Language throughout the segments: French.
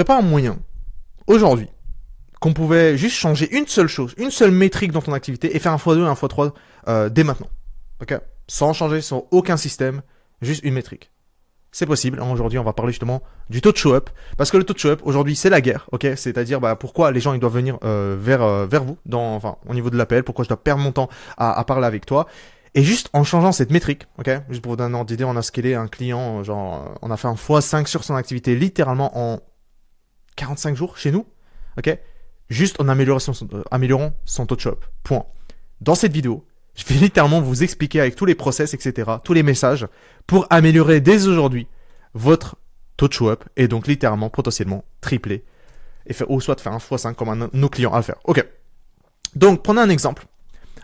n'y a pas un moyen, aujourd'hui, qu'on pouvait juste changer une seule chose, une seule métrique dans ton activité et faire un x2 et un x3 dès maintenant. Ok? Sans changer sur aucun système, juste une métrique. C'est possible. Aujourd'hui, on va parler justement du taux de show-up. Parce que le taux de show-up, aujourd'hui, c'est la guerre. Ok, c'est-à-dire pourquoi les gens ils doivent venir vers vous, au niveau de l'appel, pourquoi je dois perdre mon temps à parler avec toi. Et juste en changeant cette métrique, ok, juste pour vous donner un ordre d'idée, on a scalé un client, on a fait un x5 sur son activité littéralement en 45 jours chez nous. Ok, juste en améliorant son taux de show-up. Point. Dans cette vidéo, je vais littéralement vous expliquer avec tous les process, etc., tous les messages, pour améliorer dès aujourd'hui votre taux de show-up et donc littéralement, potentiellement, tripler ou soit de faire un x5 comme nos clients à le faire. Ok. Donc, prenez un exemple.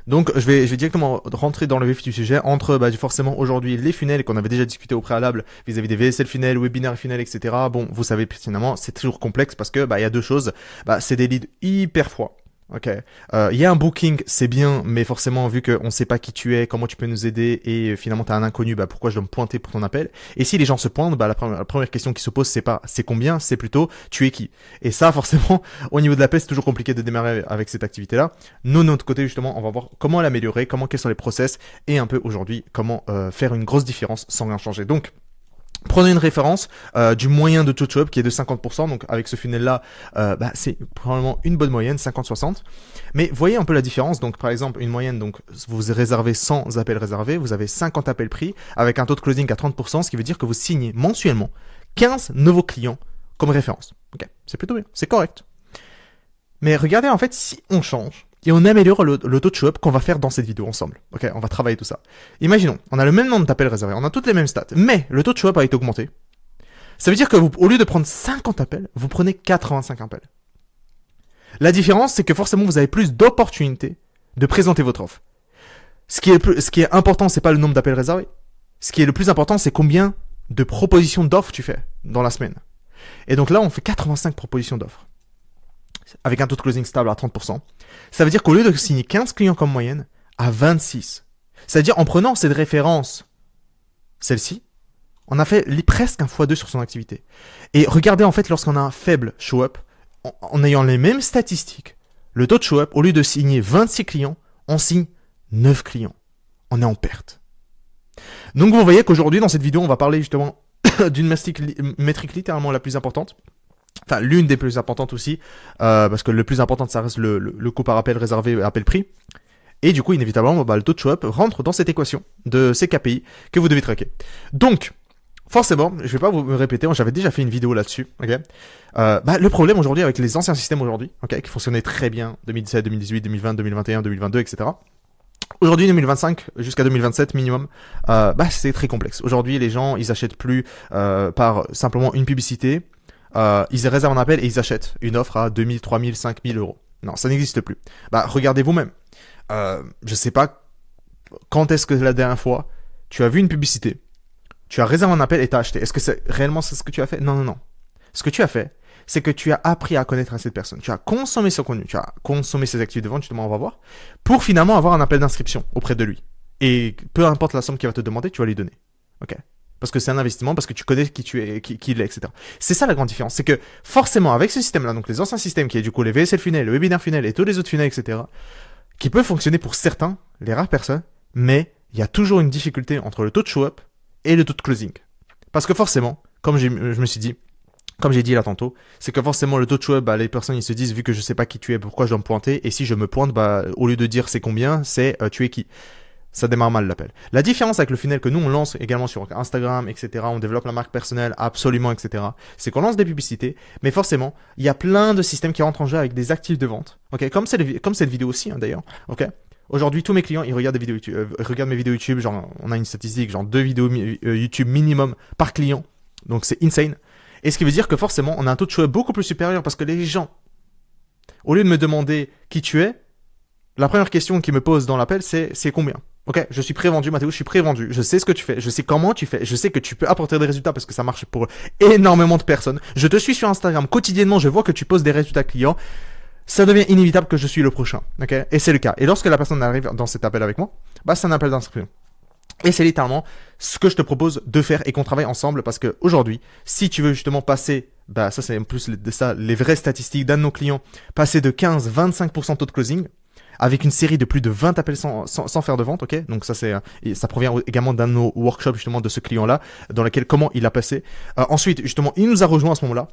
Donc, je vais directement rentrer dans le vif du sujet entre, forcément, aujourd'hui, les funnels qu'on avait déjà discuté au préalable vis-à-vis des VSL funnels, webinaire funnels, etc. Bon, vous savez pertinemment, c'est toujours complexe parce que, il y a deux choses. C'est des leads hyper froids. Ok. Il y a un booking, c'est bien, mais forcément, vu qu'on ne sait pas qui tu es, comment tu peux nous aider, et finalement tu as un inconnu, pourquoi je dois me pointer pour ton appel. Et si les gens se pointent, la première question qui se pose, c'est pas c'est combien, c'est plutôt tu es qui. Et ça, forcément, au niveau de l'appel, c'est toujours compliqué de démarrer avec cette activité-là. Nous, de notre côté, justement, on va voir comment l'améliorer, quels sont les process, et un peu aujourd'hui, comment faire une grosse différence sans rien changer. Donc, prenez une référence du moyen de taux de show-up qui est de 50%. Donc avec ce funnel-là, c'est probablement une bonne moyenne, 50-60. Mais voyez un peu la différence. Donc par exemple, une moyenne, donc vous réservez 100 appels réservés, vous avez 50 appels pris avec un taux de closing à 30%, ce qui veut dire que vous signez mensuellement 15 nouveaux clients comme référence. Ok, c'est plutôt bien, c'est correct. Mais regardez en fait, si on change et on améliore le taux de show-up qu'on va faire dans cette vidéo ensemble. Ok, on va travailler tout ça. Imaginons, on a le même nombre d'appels réservés, on a toutes les mêmes stats, mais le taux de show-up a été augmenté. Ça veut dire que vous, au lieu de prendre 50 appels, vous prenez 85 appels. La différence, c'est que forcément, vous avez plus d'opportunités de présenter votre offre. Ce qui est important, c'est pas le nombre d'appels réservés. Ce qui est le plus important, c'est combien de propositions d'offres tu fais dans la semaine. Et donc là, on fait 85 propositions d'offres. Avec un taux de closing stable à 30%. Ça veut dire qu'au lieu de signer 15 clients comme moyenne, à 26. C'est-à-dire en prenant cette référence, celle-ci, on a fait presque un x2 sur son activité. Et regardez en fait, lorsqu'on a un faible show-up, en ayant les mêmes statistiques, le taux de show-up, au lieu de signer 26 clients, on signe 9 clients. On est en perte. Donc vous voyez qu'aujourd'hui, dans cette vidéo, on va parler justement d'une métrique littéralement la plus importante. Enfin, l'une des plus importantes aussi, parce que le plus important, ça reste le coût par appel réservé, appel prix. Et du coup, inévitablement, le taux de show-up rentre dans cette équation de ces KPI que vous devez traquer. Donc, forcément, je vais pas vous me répéter, j'avais déjà fait une vidéo là-dessus. Okay, le problème aujourd'hui avec les anciens systèmes aujourd'hui, qui fonctionnaient très bien, 2017, 2018, 2020, 2021, 2022, etc. Aujourd'hui, 2025 jusqu'à 2027 minimum, c'est très complexe. Aujourd'hui, les gens, ils achètent plus par simplement une publicité. Ils réservent un appel et ils achètent une offre à 2000, 3000, 5000 euros. Non, ça n'existe plus. Regardez vous-même. Je sais pas quand est-ce que la dernière fois tu as vu une publicité, tu as réservé un appel et t'as acheté. Est-ce que c'est réellement ce que tu as fait? Non. Ce que tu as fait, c'est que tu as appris à connaître cette personne. Tu as consommé son contenu, tu as consommé ses activités de vente, justement, on va voir, pour finalement avoir un appel d'inscription auprès de lui. Et peu importe la somme qu'il va te demander, tu vas lui donner. Ok? Parce que c'est un investissement, parce que tu connais qui tu es, qui il est, etc. C'est ça la grande différence. C'est que forcément, avec ce système-là, donc les anciens systèmes qui est du coup les VSL funnels, le webinaire funnel et tous les autres funnels, etc., qui peuvent fonctionner pour certains, les rares personnes, mais il y a toujours une difficulté entre le taux de show-up et le taux de closing. Parce que forcément, comme je me suis dit, comme j'ai dit là tantôt, c'est que forcément le taux de show-up, les personnes ils se disent, vu que je sais pas qui tu es, pourquoi je dois me pointer, et si je me pointe, au lieu de dire c'est combien, c'est tu es qui. Ça démarre mal l'appel. La différence avec le funnel que nous on lance également sur Instagram, etc., on développe la marque personnelle, absolument, etc., c'est qu'on lance des publicités, mais forcément, il y a plein de systèmes qui rentrent en jeu avec des actifs de vente. Ok, comme cette vidéo aussi, d'ailleurs. Ok. Aujourd'hui, tous mes clients, ils regardent des vidéos YouTube, regardent mes vidéos YouTube, genre, on a une statistique, genre 2 vidéos YouTube minimum par client. Donc c'est insane. Et ce qui veut dire que forcément, on a un taux de show beaucoup plus supérieur parce que les gens, au lieu de me demander qui tu es, la première question qu'ils me posent dans l'appel, c'est combien? Ok, je suis prévendu, Mathéo, je suis prévendu. Je sais ce que tu fais, je sais comment tu fais, je sais que tu peux apporter des résultats parce que ça marche pour énormément de personnes. Je te suis sur Instagram quotidiennement, je vois que tu poses des résultats clients. Ça devient inévitable que je suis le prochain. Ok, et c'est le cas. Et lorsque la personne arrive dans cet appel avec moi, c'est un appel d'inscription. Et c'est littéralement ce que je te propose de faire et qu'on travaille ensemble parce que aujourd'hui, si tu veux justement passer bah ça c'est en plus les vraies statistiques d'un de nos clients, passer de 15-25% taux de closing, avec une série de plus de 20 appels sans faire de vente, ok. Donc ça provient également d'un de nos workshops justement de ce client-là, dans lequel comment il a passé. Ensuite, justement, il nous a rejoint à ce moment-là.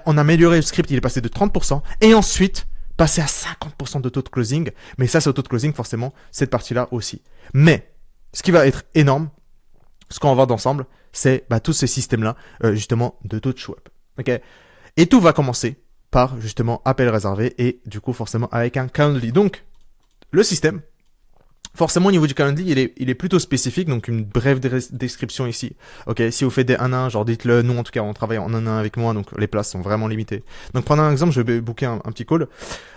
On a amélioré le script, il est passé de 30%, et ensuite passer à 50% de taux de closing. Mais ça, c'est au taux de closing, forcément, cette partie-là aussi. Mais ce qui va être énorme, ce qu'on va voir d'ensemble, c'est tous ces systèmes-là, justement, de taux de show-up. Ok. Et tout va commencer par justement appel réservé et du coup forcément avec un Calendly. Donc le système, forcément au niveau du Calendly, il est plutôt spécifique, donc une brève description ici. Ok, si vous faites des 1-1, genre dites-le, nous en tout cas on travaille en 1-1 avec moi, donc les places sont vraiment limitées. Donc prenons un exemple, je vais booker un petit call.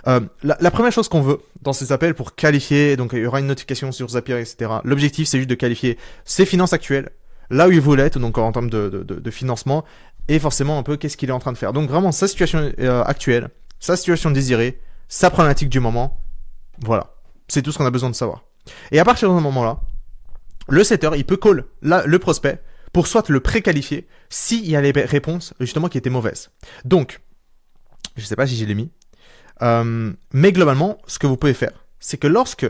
La première chose qu'on veut dans ces appels pour qualifier, donc il y aura une notification sur Zapier, etc. L'objectif c'est juste de qualifier ses finances actuelles, là où il voulait être, donc en termes de financement, et forcément un peu qu'est-ce qu'il est en train de faire. Donc vraiment sa situation actuelle, sa situation désirée, sa problématique du moment, voilà. C'est tout ce qu'on a besoin de savoir. Et à partir de ce moment-là, le setter, il peut call le prospect pour soit le préqualifier s'il y a les réponses justement qui étaient mauvaises. Donc, je ne sais pas si je l'ai mis, mais globalement, ce que vous pouvez faire, c'est que lorsque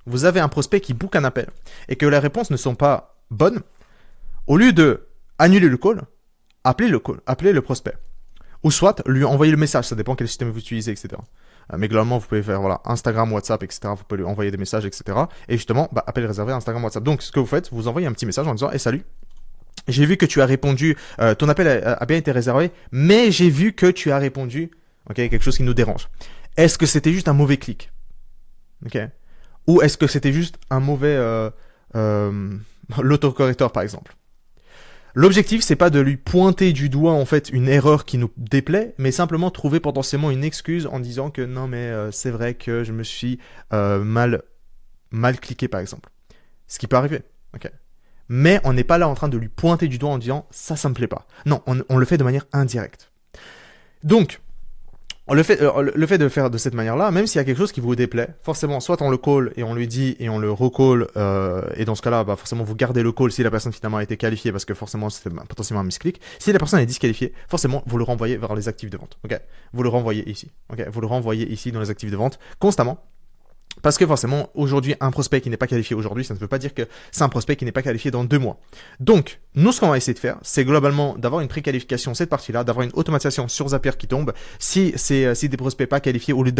vous avez un prospect qui book un appel et que les réponses ne sont pas bonnes, au lieu de annuler le call, appelez le prospect. Ou soit lui envoyer le message, ça dépend quel système vous utilisez, etc. Mais globalement, vous pouvez faire Instagram, WhatsApp, etc. Vous pouvez lui envoyer des messages, etc. Et justement, appel réservé Instagram, WhatsApp. Donc, ce que vous faites, vous envoyez un petit message en disant « Hey, salut, j'ai vu que tu as répondu, ton appel a bien été réservé, mais j'ai vu que tu as répondu, ok, quelque chose qui nous dérange. Est-ce que c'était juste un mauvais clic, ok, ou est-ce que c'était juste un mauvais l'autocorrecteur, par exemple. L'objectif, c'est pas de lui pointer du doigt en fait une erreur qui nous déplaît, mais simplement trouver potentiellement une excuse en disant que non mais c'est vrai que je me suis mal cliqué par exemple. Ce qui peut arriver, ok. Mais on n'est pas là en train de lui pointer du doigt en disant ça me plaît pas. Non, on le fait de manière indirecte. Donc le fait de le faire de cette manière-là, même s'il y a quelque chose qui vous déplaît, forcément, soit on le call et on lui dit et on le recall, et dans ce cas-là, forcément, vous gardez le call si la personne finalement a été qualifiée, parce que forcément, c'est potentiellement un misclick. Si la personne est disqualifiée, forcément, vous le renvoyez vers les actifs de vente. Ok, vous le renvoyez ici. Ok, vous le renvoyez ici dans les actifs de vente constamment. Parce que forcément, aujourd'hui, un prospect qui n'est pas qualifié aujourd'hui, ça ne veut pas dire que c'est un prospect qui n'est pas qualifié dans 2 mois. Donc, nous, ce qu'on va essayer de faire, c'est globalement d'avoir une préqualification, cette partie-là, d'avoir une automatisation sur Zapier qui tombe. Si des prospects pas qualifiés, au lieu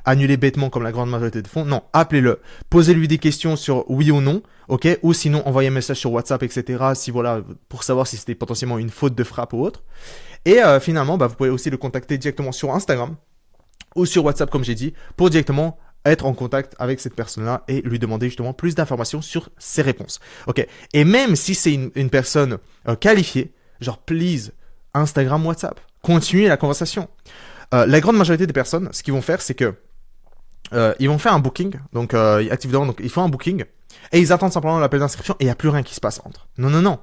annuler bêtement comme la grande majorité de fonds, non, appelez-le. Posez-lui des questions sur oui ou non, ok, ou sinon, envoyez un message sur WhatsApp, etc. Si voilà, pour savoir si c'était potentiellement une faute de frappe ou autre. Et finalement, vous pouvez aussi le contacter directement sur Instagram ou sur WhatsApp, comme j'ai dit, pour directement être en contact avec cette personne-là et lui demander justement plus d'informations sur ses réponses. Ok. Et même si c'est une personne qualifiée, genre please, Instagram, WhatsApp, continuez la conversation. La grande majorité des personnes, ce qu'ils vont faire, c'est que ils vont faire un booking, donc activement, donc ils font un booking et ils attendent simplement l'appel d'inscription et il n'y a plus rien qui se passe entre. Non.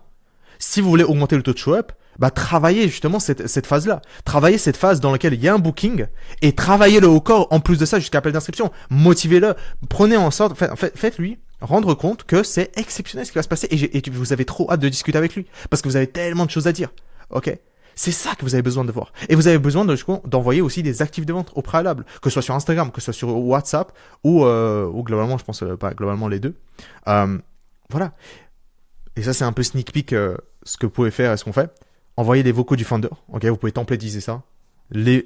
Si vous voulez augmenter le taux de show-up, travaillez justement cette phase-là. Travaillez cette phase dans laquelle il y a un booking et travaillez-le au corps en plus de ça jusqu'à l'appel d'inscription. Motivez-le. Prenez en sorte, faites-lui rendre compte que c'est exceptionnel ce qui va se passer et que vous avez trop hâte de discuter avec lui parce que vous avez tellement de choses à dire. Ok? C'est ça que vous avez besoin de voir. Et vous avez besoin d'envoyer aussi des actifs de vente au préalable, que ce soit sur Instagram, que ce soit sur WhatsApp ou globalement, je pense pas globalement les deux. Voilà. Et ça, c'est un peu sneak peek ce que vous pouvez faire et ce qu'on fait. Envoyez les vocaux du founder. Ok, vous pouvez templatiser ça. Les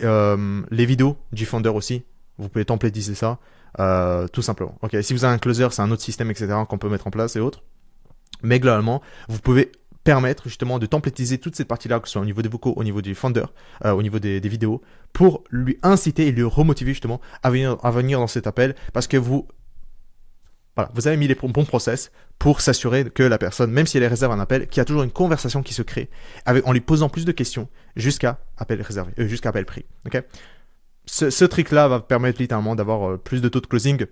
vidéos du founder aussi. Vous pouvez templatiser ça. Tout simplement. Ok, si vous avez un closer, c'est un autre système, etc. qu'on peut mettre en place et autres. Mais globalement, vous pouvez permettre justement de templatiser toute cette partie-là, que ce soit au niveau des vocaux, au niveau du founder, au niveau des vidéos, pour lui inciter et lui remotiver justement à venir dans cet appel, parce que vous avez mis les bons process pour s'assurer que la personne, même si elle réserve un appel, qu'il y a toujours une conversation qui se crée en lui posant plus de questions jusqu'à appel réservé, jusqu'à appel pris. Okay, ce trick-là va permettre littéralement d'avoir plus de taux de closing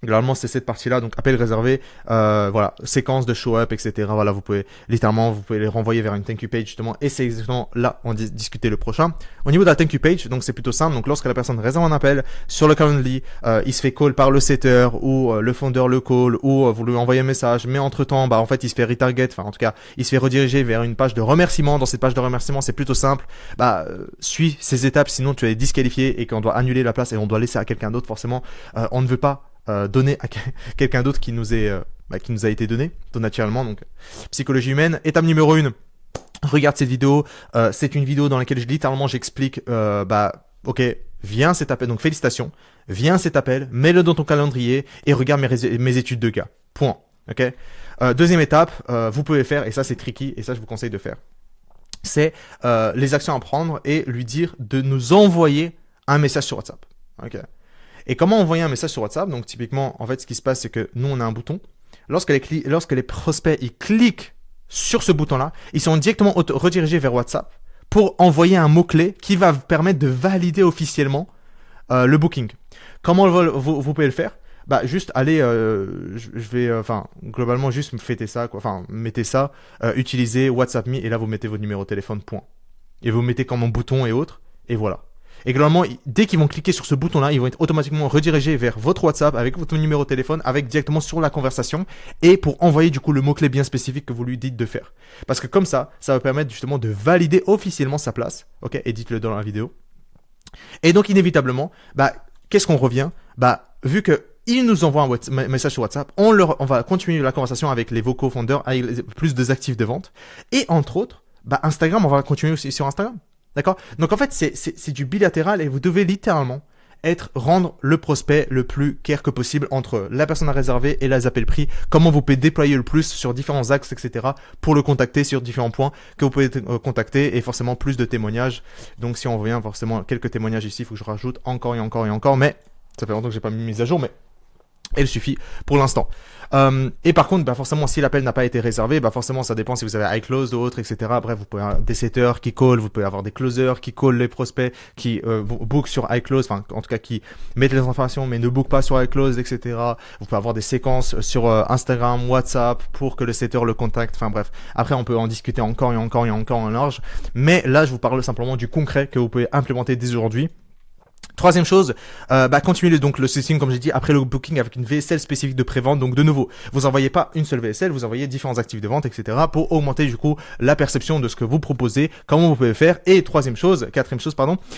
Globalement, c'est cette partie-là, donc appel réservé, voilà, séquence de show-up, etc. Voilà, vous pouvez les renvoyer vers une thank you page justement, et c'est exactement là on discuter le prochain. Au niveau de la thank you page, donc c'est plutôt simple. Donc lorsque la personne réserve un appel sur le Calendly, il se fait call par le setter ou le founder le call ou vous lui envoyez un message, mais entre temps, bah en fait il se fait retarget, enfin en tout cas il se fait rediriger vers une page de remerciement. Dans cette page de remerciement, c'est plutôt simple. Suis ces étapes, sinon tu es disqualifié et qu'on doit annuler la place et on doit laisser à quelqu'un d'autre. Forcément, on ne veut pas donné à quelqu'un d'autre qui nous a été donné, tout naturellement. Donc, psychologie humaine. Étape numéro 1. Regarde cette vidéo. C'est une vidéo dans laquelle littéralement j'explique, ok, viens cet appel. Donc, félicitations. Viens cet appel, mets-le dans ton calendrier et regarde mes études de cas. Point. Ok. Deuxième étape, vous pouvez faire, et ça c'est tricky, et ça je vous conseille de faire, c'est les actions à prendre et lui dire de nous envoyer un message sur WhatsApp. Ok. Et comment envoyer un message sur WhatsApp? Donc typiquement, en fait, ce qui se passe, c'est que nous, on a un bouton. Lorsque les prospects ils cliquent sur ce bouton-là, ils sont directement redirigés vers WhatsApp pour envoyer un mot-clé qui va permettre de valider officiellement le booking. Comment vous pouvez le faire? Juste allez, globalement, juste faites ça, quoi. Enfin, mettez ça, utilisez WhatsApp Me, et là, vous mettez votre numéro de téléphone, point. Et vous mettez comme un bouton et autres, et voilà. Et globalement, dès qu'ils vont cliquer sur ce bouton-là, ils vont être automatiquement redirigés vers votre WhatsApp avec votre numéro de téléphone, avec directement sur la conversation, et pour envoyer du coup le mot-clé bien spécifique que vous lui dites de faire. Parce que comme ça va permettre justement de valider officiellement sa place. Ok, et dites-le dans la vidéo. Et donc inévitablement, qu'est-ce qu'on revient? Vu que il nous envoie un message sur WhatsApp, on va continuer la conversation avec les vocaux fondeurs, avec plus de actifs de vente, et entre autres, Instagram, on va continuer aussi sur Instagram. D'accord? Donc en fait, c'est du bilatéral et vous devez littéralement rendre le prospect le plus clair que possible entre la personne à réserver et les appels pris, comment vous pouvez déployer le plus sur différents axes, etc. pour le contacter sur différents points que vous pouvez contacter, et forcément plus de témoignages. Donc si on revient forcément quelques témoignages ici, il faut que je rajoute encore et encore et encore, mais ça fait longtemps que j'ai pas mis mise à jour, mais elle suffit pour l'instant. Et par contre, forcément, si l'appel n'a pas été réservé, forcément, ça dépend si vous avez iClose ou autre, etc. Bref, vous pouvez avoir des setters qui call, vous pouvez avoir des closers qui call les prospects, qui book sur iClose, enfin, en tout cas, qui mettent les informations, mais ne book pas sur iClose, etc. Vous pouvez avoir des séquences sur Instagram, WhatsApp, pour que le setter le contacte. Enfin, bref. Après, on peut en discuter encore et encore et encore en large. Mais là, je vous parle simplement du concret que vous pouvez implémenter dès aujourd'hui. Troisième chose, continuez donc le setting, comme j'ai dit, après le booking avec une VSL spécifique de pré-vente. Donc de nouveau, vous envoyez pas une seule VSL, vous envoyez différents actifs de vente, etc. pour augmenter du coup la perception de ce que vous proposez, comment vous pouvez faire. Et quatrième chose,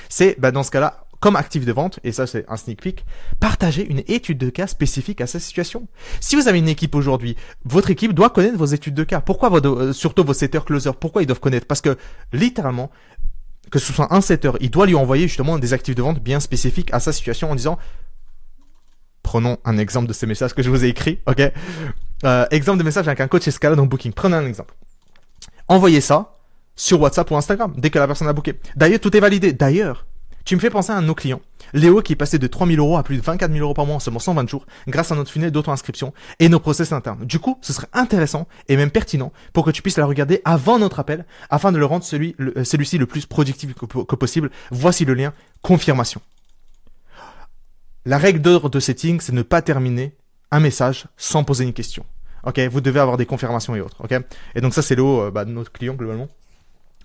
c'est dans ce cas-là, comme actif de vente, et ça c'est un sneak peek, partagez une étude de cas spécifique à sa situation. Si vous avez une équipe aujourd'hui, votre équipe doit connaître vos études de cas. Pourquoi surtout vos setters closers? Pourquoi ils doivent connaître? Parce que littéralement, que ce soit un setter, il doit lui envoyer justement des actifs de vente bien spécifiques à sa situation en disant, prenons un exemple de ces messages que je vous ai écrits, ok? Exemple de message avec un coach escalade dans Booking. Prenez un exemple. Envoyez ça sur WhatsApp ou Instagram dès que la personne a booké. D'ailleurs, tout est validé. D'ailleurs, tu me fais penser à un de nos clients, Léo, qui est passé de 3 000 € à plus de 24 000 € par mois en seulement 120 jours grâce à notre funnel d'auto-inscription et nos process internes. Du coup, ce serait intéressant et même pertinent pour que tu puisses la regarder avant notre appel afin de le rendre celui-ci le plus productif que possible. Voici le lien, confirmation. La règle d'ordre de setting, c'est ne pas terminer un message sans poser une question. Ok, vous devez avoir des confirmations et autres. Ok, et donc ça c'est Léo, notre client globalement,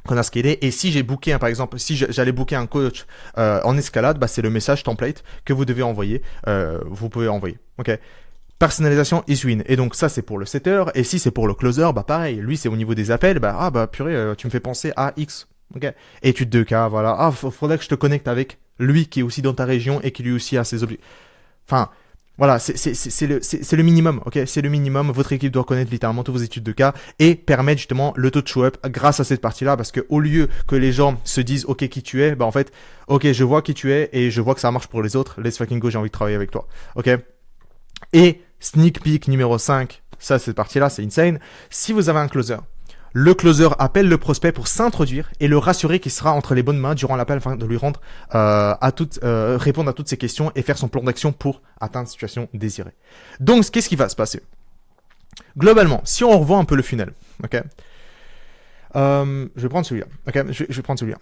qu'on a scalé. Et si j'ai booké par exemple, si j'allais booker un coach en escalade, c'est le message template que vous devez envoyer. Vous pouvez envoyer. Ok. Personnalisation is win. Et donc ça c'est pour le setter. Et si c'est pour le closer, pareil. Lui c'est au niveau des appels. Purée, tu me fais penser à X. Ok. Étude de cas, voilà. Faudrait que je te connecte avec lui qui est aussi dans ta région et qui lui aussi a ses objectifs. Enfin. Voilà, c'est le minimum, ok? C'est le minimum. Votre équipe doit connaître littéralement toutes vos études de cas et permettre justement le taux de show-up grâce à cette partie-là, parce que au lieu que les gens se disent, ok, qui tu es, en fait, ok, je vois qui tu es et je vois que ça marche pour les autres. Let's fucking go, j'ai envie de travailler avec toi, ok? Et sneak peek numéro 5, ça, cette partie-là, c'est insane. Si vous avez un closer, le closer appelle le prospect pour s'introduire et le rassurer qu'il sera entre les bonnes mains durant l'appel afin de lui rendre répondre à toutes ses questions et faire son plan d'action pour atteindre la situation désirée. Donc, qu'est-ce qui va se passer? Globalement, si on revoit un peu le funnel, ok, je vais prendre celui-là. Ok, je vais prendre celui-là.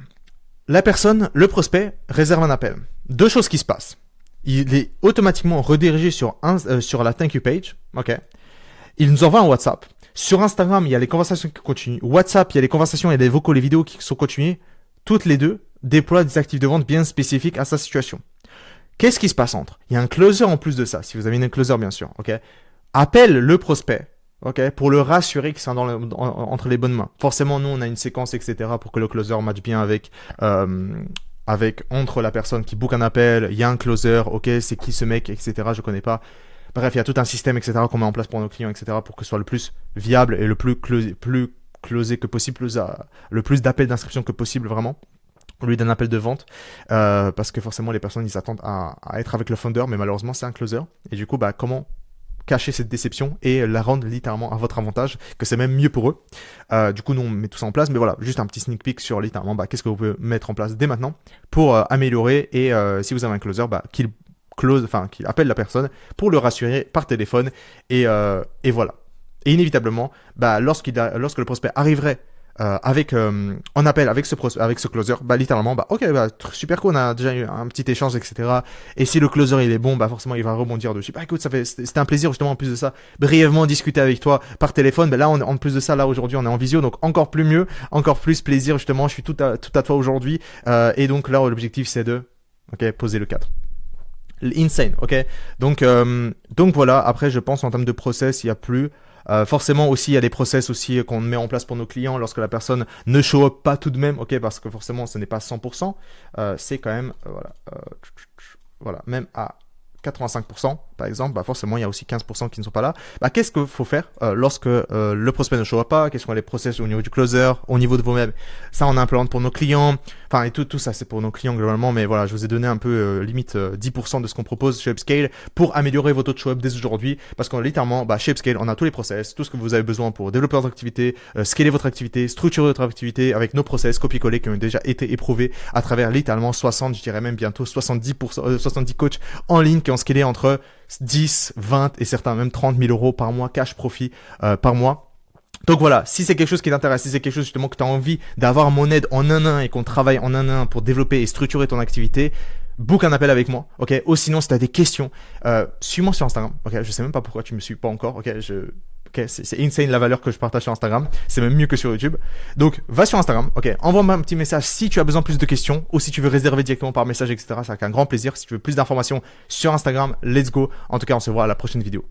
La personne, le prospect, réserve un appel. Deux choses qui se passent. il est automatiquement redirigé sur la thank you page. Ok. Il nous envoie un WhatsApp. Sur Instagram, il y a les conversations qui continuent. WhatsApp, il y a les conversations, il y a les vocaux, les vidéos qui sont continuées. Toutes les deux déploient des actifs de vente bien spécifiques à sa situation. Qu'est-ce qui se passe entre? Il y a un closer en plus de ça, si vous avez une closer bien sûr. Ok. Appelle le prospect. Ok, pour le rassurer qu'ils sont entre les bonnes mains. Forcément, nous, on a une séquence, etc., pour que le closer matche bien avec entre la personne qui book un appel, il y a un closer, ok, c'est qui ce mec, etc., je connais pas. Bref, il y a tout un système, etc., qu'on met en place pour nos clients, etc., pour que ce soit le plus viable et le plus closé que possible, le plus d'appels d'inscription que possible, vraiment, au lieu d'un appel de vente, parce que forcément, les personnes, ils attendent à être avec le founder, mais malheureusement, c'est un closer. Et du coup, bah, comment cacher cette déception et la rendre littéralement à votre avantage, que c'est même mieux pour eux. Du coup, nous, on met tout ça en place, mais voilà, juste un petit sneak peek sur littéralement, bah, qu'est-ce que vous pouvez mettre en place dès maintenant pour améliorer et si vous avez un closer, bah, qu'il appelle la personne pour le rassurer par téléphone et voilà. Et inévitablement, bah, lorsque le prospect arriverait en appel avec ce closer, bah littéralement, bah ok, bah super cool, on a déjà eu un petit échange, etc. Et si le closer il est bon, bah forcément il va rebondir dessus. Bah écoute, c'était un plaisir justement en plus de ça, brièvement discuter avec toi par téléphone. Bah là, en plus de ça, là aujourd'hui on est en visio, donc encore plus plaisir justement. Je suis tout à toi aujourd'hui, et donc là l'objectif c'est de poser le cadre. Insane, ok. Donc voilà. Après, je pense en termes de process, il y a plus. Forcément aussi, il y a des process aussi qu'on met en place pour nos clients lorsque la personne ne show up pas tout de même, ok, parce que forcément, ce n'est pas 100%. C'est quand même, voilà, même à 85%, par exemple, bah forcément, il y a aussi 15% qui ne sont pas là. Bah, qu'est-ce qu'il faut faire lorsque le prospect ne show up pas? Quels sont les process au niveau du closer, au niveau de vous-même? Ça, on implémente pour nos clients. Enfin, et tout ça, c'est pour nos clients globalement. Mais voilà, je vous ai donné un peu limite 10% de ce qu'on propose chez Upscale pour améliorer votre taux de show-up dès aujourd'hui. Parce qu'on littéralement, bah, chez Upscale, on a tous les process, tout ce que vous avez besoin pour développer votre activité, scaler votre activité, structurer votre activité avec nos process copier-coller qui ont déjà été éprouvés à travers littéralement 60, je dirais même bientôt 70 coachs en ligne qui ont scalé entre 10, 20 et certains même 30 000 euros par mois, cash profit par mois. Donc voilà, si c'est quelque chose qui t'intéresse, si c'est quelque chose justement que tu as envie d'avoir mon aide en 1-1 et qu'on travaille en 1-1 pour développer et structurer ton activité, book un appel avec moi, ok? Ou sinon, si tu as des questions, suis-moi sur Instagram, ok? Je sais même pas pourquoi tu me suis pas encore, ok? C'est insane la valeur que je partage sur Instagram, c'est même mieux que sur YouTube. Donc, va sur Instagram, ok? Envoie-moi un petit message si tu as besoin de plus de questions ou si tu veux réserver directement par message, etc. C'est avec un grand plaisir. Si tu veux plus d'informations sur Instagram, let's go. En tout cas, on se voit à la prochaine vidéo.